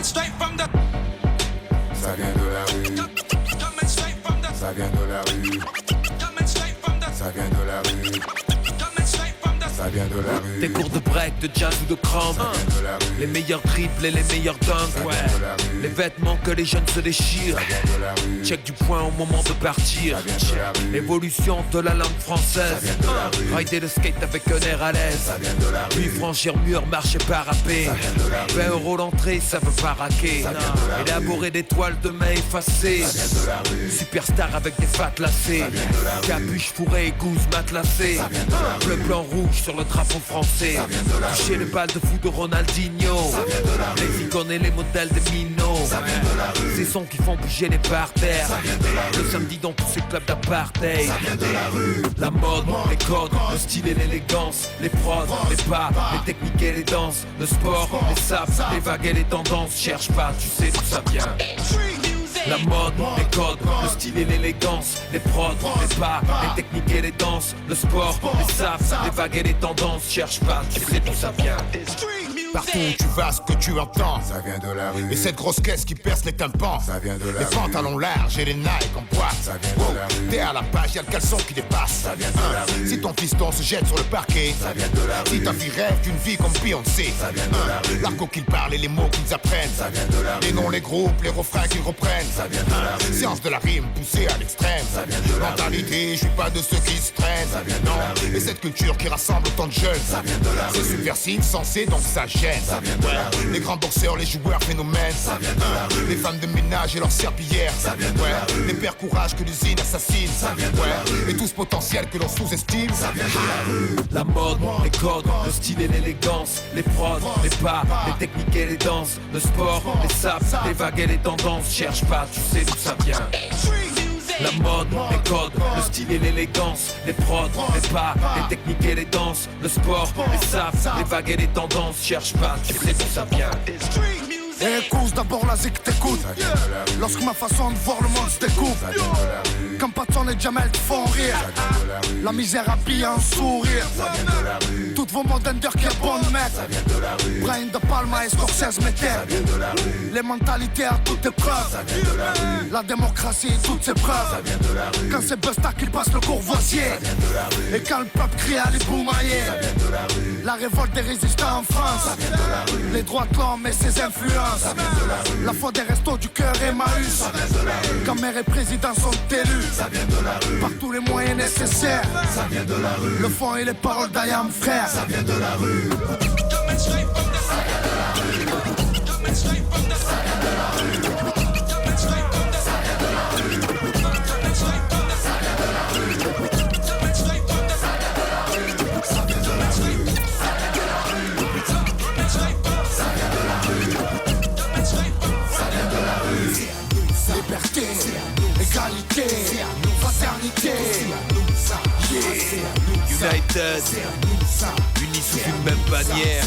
Ça vient de la rue. Ça vient de la rue. Ça vient de la rue. Ça vient de la rue. Des cours de break, de jazz ou de cramp. Les meilleurs triples et les meilleurs dunks, ouais. Les vêtements que les jeunes se déchirent. Check du point au moment de partir. L'évolution de la langue française. Rider le skate avec un air à l'aise. Puis franchir mur, marcher parapé. 20 € l'entrée, ça veut pas raquer. Élaborer des toiles de main effacées. Superstar avec des fattes lacées. Capuche fourrée, gousse matelassée. Bleu, blanc, rouge sur le drapeau français. Toucher les balles de foot de Ronaldinho. Les icônes et les modèles des minots. Ces sons qui font bouger les parterres. Le samedi dans tous ces clubs d'apartheid. La mode, les codes, le style et l'élégance. Les prods, les pas, les techniques et les danses. Le sport, les saps, les vagues et les tendances. Cherche pas, tu sais d'où ça vient. La mode, les codes, le style et l'élégance. Les prods, les pas, les techniques et les danses. Le sport, les saps, les vagues et les tendances. Cherche pas, tu sais d'où ça vient. Partout où tu vas, ce que tu entends, ça vient de la rue. Et cette grosse caisse qui perce les tympans, ça vient de la les rue. pantalons larges et les Nike en boîte, ça vient de la rue. T'es à la page, y'a le caleçon qui dépasse, ça vient de la rue. Si ton fiston se jette sur le parquet, ça vient de la rue. Si ta fille rêve d'une vie comme Beyoncé, ça vient de la rue. L'argot qu'ils parlent et les mots qu'ils apprennent, ça vient de la rue. Les noms, les groupes, les refrains qu'ils reprennent, ça vient de la rue. Science de la rime poussée à l'extrême, ça vient de la mentalité, je suis pas de ceux qui se traînent, ça vient de la rue. Et cette culture qui rassemble autant de jeunes, ça vient de la rue. C'est subversif, sensé, donc ça gêne, ça vient de la rue. Les grands boxeurs, les joueurs phénomènes, ça vient de la rue. Les femmes de ménage et leurs serpillères, ça vient de la rue. Les pères courage que l'usine assassine, ça vient de la rue. Et tout ce potentiel que l'on sous-estime, ça vient de la rue. La mode, les codes, le style et l'élégance. Les prods, les pas, les techniques et les danses. Le sport, les saps, les vagues et les tendances. Cherche pas, tu sais d'où ça vient. La mode, les codes, le style et l'élégance. Les prods, les pas, les techniques et les danses. Le sport, les saps, les vagues et les tendances. Cherche pas, tu sais d'où ça vient. Et écoute d'abord la zik t'écoute. Lorsque ma façon de voir le monde se découpe. Comme Patson et Jamel te font rire. La misère habille un sourire. Toutes vos modes under qui est bon de mettre. Brian De Palma et Scorsese mettaient. Les mentalités à toute épreuve. La démocratie et toutes ses preuves. Quand c'est Busta qu'il passe le courvoisier. Et quand le peuple crie à les boumailler. La révolte des résistants en France. Les droits de l'homme et ses influences. La foi des restos du cœur Emmaüs. Quand maire et président sont élus. Par tous les moyens nécessaires. Le fond et les paroles d'Ayam frère. Ça vient de la rue. Liberté, égalité, fraternité, United, unis sous une même bannière.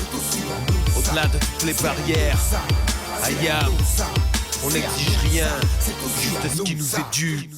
Au-delà de toutes les barrières. Ayam, on n'exige rien, juste ce qui nous est dû.